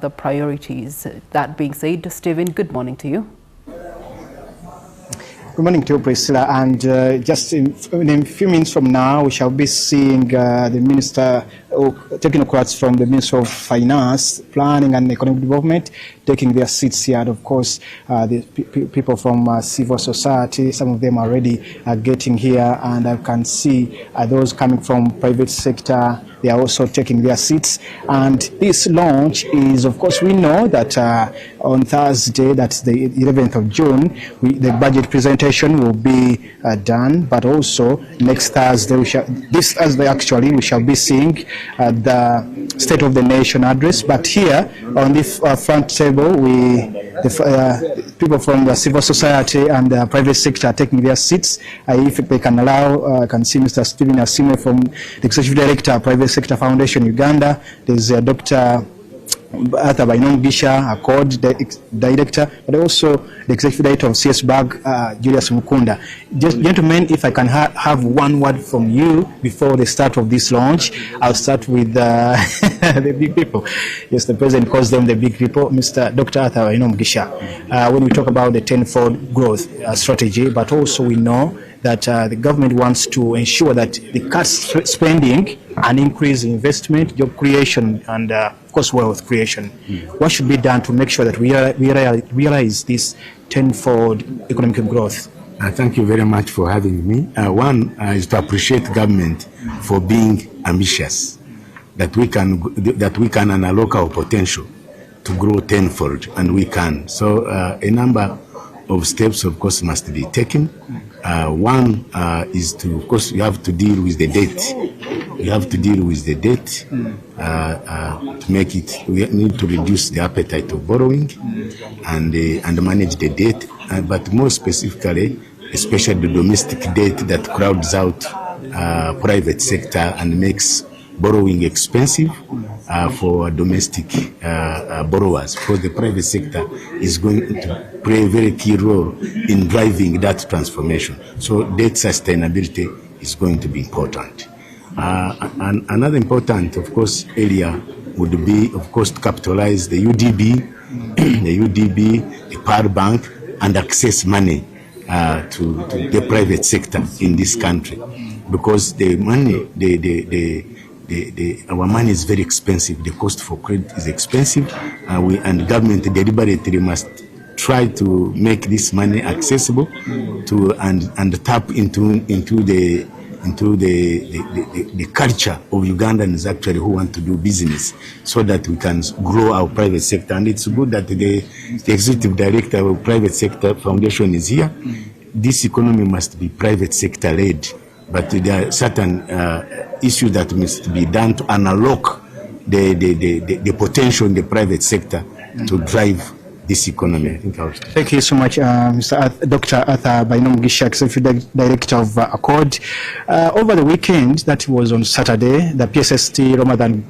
the priorities. That being said, Stephen, good morning to you. Good morning to you, Priscilla. And just in a few minutes from now, we shall be seeing the Minister, technocrats from the Ministry of Finance, Planning and Economic Development taking their seats here. And of course, the people from civil society, some of them already getting here. And I can see those coming from private sector. They are also taking their seats. And this launch is, of course, we know that on Thursday, that's the 11th of June, the budget presentation will be done. But also next Thursday, this Thursday actually, we shall be seeing the State of the Nation address. But here on the front table, the people from the civil society and the private sector are taking their seats. If they can allow, I can see Mr. Stephen Asime from the Executive Director, Private Sector Foundation Uganda. There's Dr. Arthur Bainong Gisha, Accord Director, but also the Executive Director of CSBAG, Julius Mukunda. Just, gentlemen, if I can have one word from you before the start of this launch. I'll start with the big people. Yes, the President calls them the big people. Mr. Dr. Arthur Bainong Gisha. When we talk about the tenfold growth strategy, but also we know that the government wants to ensure that the cuts spending and increase investment, job creation, and of course wealth creation. What should be done to make sure that we realize this tenfold economic growth? Thank you very much for having me. One is to appreciate government for being ambitious, that we can unlock our potential to grow tenfold, and we can. So a number of steps, of course, must be taken. One is to, of course, you have to deal with the debt. You have to deal with the debt to make it. We need to reduce the appetite of borrowing and manage the debt. But more specifically, especially the domestic debt that crowds out private sector and makes borrowing expensive for domestic borrowers, because the private sector is going to play a very key role in driving that transformation. So debt sustainability is going to be important. And another important, of course, area would be, of course, to capitalize the UDB, the Power Bank, and access money to the private sector in this country, because the money, our money is very expensive. The cost for credit is expensive, and government deliberately must try to make this money accessible to and tap into the culture of Ugandans actually who want to do business, so that we can grow our private sector. And it's good that the Executive Director of Private Sector Foundation is here. This economy must be private sector led, but there are certain issues that must be done to unlock the potential in the private sector to drive this economy. Thank you so much, Dr. Arthur Bainong Gisha, Executive Director of Accord. Over the weekend, that was on Saturday, the PSST,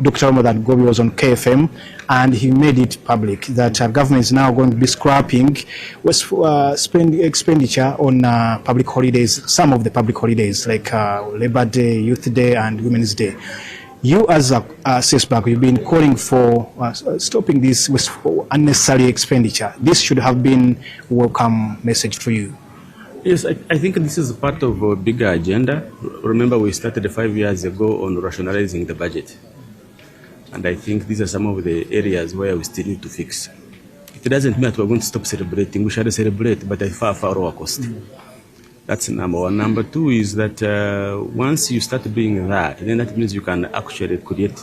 Dr. Ramadan Gobi was on KFM, and he made it public that government is now going to be scrapping expenditure on public holidays, some of the public holidays like Labor Day, Youth Day, and Women's Day. You as a CSBAG, you've been calling for stopping this unnecessary expenditure. This should have been a welcome message for you. Yes, I think this is part of a bigger agenda. Remember, we started 5 years ago on rationalizing the budget. And I think these are some of the areas where we still need to fix. It doesn't mean that we're going to stop celebrating. We shall celebrate, but at far, far lower cost. That's number one. Number two is that once you start doing that, then that means you can actually create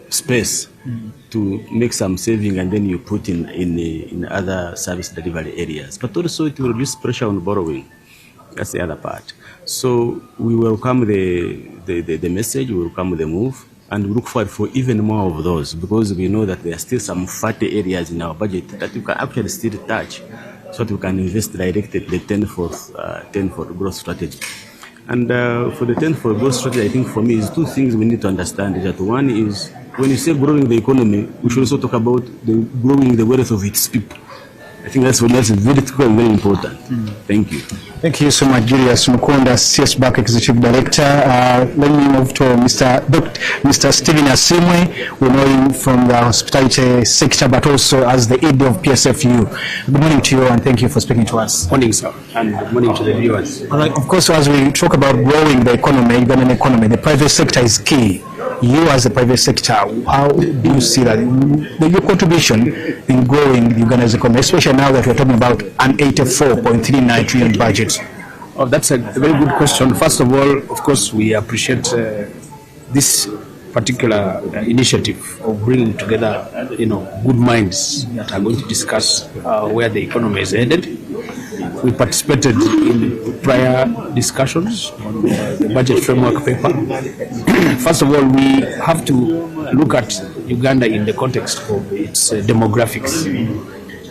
space to make some saving, and then you put in other service delivery areas. But also it will reduce pressure on borrowing. That's the other part. So we welcome the message, we welcome the move, and we look forward for even more of those, because we know that there are still some fatty areas in our budget that you can actually still touch, so that we can invest directly the tenfold growth strategy. And for the tenfold growth strategy, I think for me is two things we need to understand. Is that one is, when you say growing the economy, we should also talk about growing the wealth of its people. I think that's very critical and very important. Thank you. Thank you so much, Julius Mukunda, CS Bank Executive Director. Let me move to Mr. Stephen Asimwe. We know him from the hospitality sector, but also as the ED of PSFU. Good morning to you, and thank you for speaking to us. Morning, sir, and good morning to the viewers. All right. Of course, as we talk about growing the economy, Ugandan economy, the private sector is key. You as the private sector, how do you see that your contribution in growing Uganda's economy, especially now that we're talking about an 84.39 trillion budget? Oh, that's a very good question. First of all, of course, we appreciate this particular initiative of bringing together, good minds that are going to discuss where the economy is headed. We participated in prior discussions on the budget framework paper. First of all, we have to look at Uganda in the context of its demographics.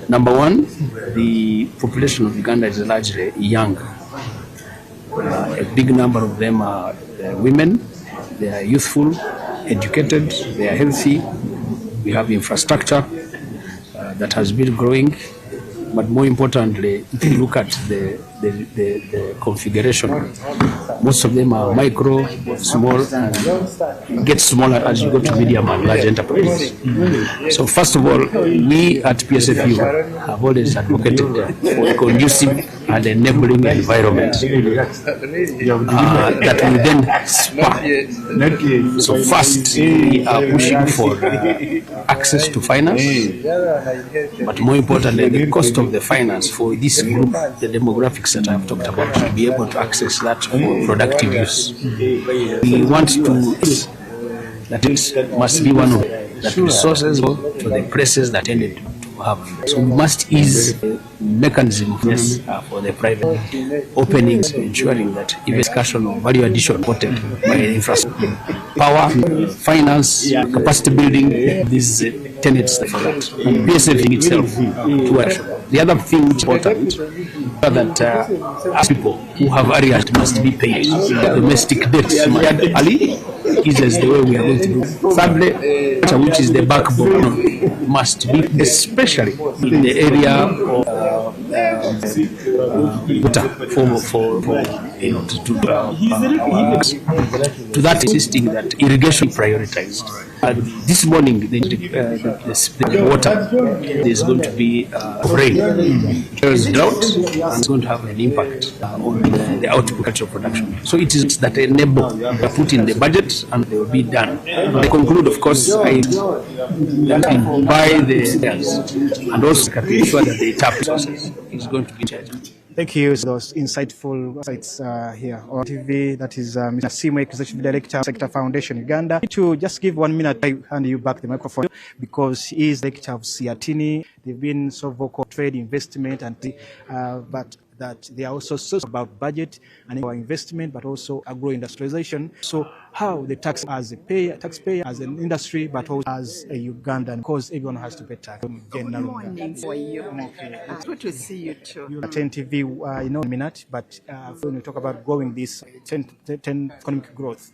Number one, the population of Uganda is largely young. A big number of them are women. They are youthful, educated, they are healthy. We have infrastructure that has been growing. But more importantly, if you look at the configuration, most of them are micro, small, and get smaller as you go to medium and large enterprises. So first of all, we at PSFU have always advocated for a conducive and enabling environment that will then spark. So first, we are pushing for access to finance, but more importantly, the cost of the finance for this group, the demographics that I've talked about, to be able to access that for productive use. We want to, that it must be one of that resources go to the places that tended to have. So we must ease the mechanism of this for the private openings, ensuring that even discussion of value addition supported by infrastructure, power, finance, capacity building, these tenets for that. And PSF itself to action. The other thing which is important is that as people who have areas must be paid. Domestic debts early is the way we are going to do. Thirdly, which is the backbone, must be especially in the area of water to that insisting that irrigation prioritized. This morning, the water is going to be rain. There is drought, and it's going to have an impact on the agricultural production. So it is that enable they put in the budget and they will be done. They conclude, of course, that by the areas and also to ensure that the tap process is going to be charged. Thank you. Those insightful insights here on TV. That is Mr. Asimwe, Executive Director, Sector Foundation Uganda. To just give 1 minute, I hand you back the microphone because he is Director of Siatini. They've been so vocal trade investment, and but that they are also so about budget and our investment, but also agro-industrialization. So how the tax as a taxpayer, as an industry, but also as a Ugandan, because everyone has to pay tax. Good morning for you. Okay. Good to see you too. You attend TV, minute, but when we talk about growing this 10 economic growth,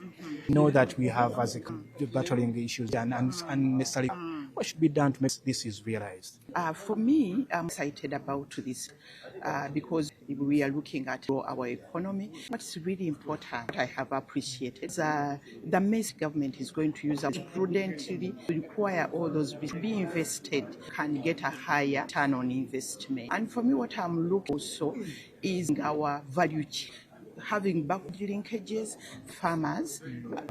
you know that we have as a battling issues and unnecessarily what should be done to make this is realized? For me, I'm excited about this because we are looking at our economy. What's really important, I have appreciated, the Mexican government is going to use us prudently to require all those be invested can get a higher return on investment. And for me, what I'm looking also is our value chain, having backward linkages, farmers,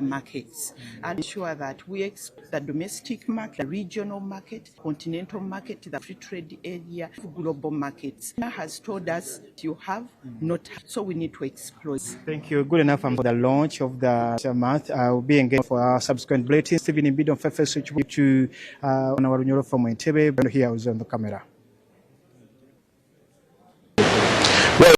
markets, and ensure that we expect the domestic market, the regional market, continental market, the free trade area, global markets. Has told us you have not, so we need to explore. Thank you. Good enough for the launch of the month. I'll be engaged for our subsequent bulletins. Stephen Imbido, Fefe Switch to Nawarunyoro from Entebbe, here was on the camera.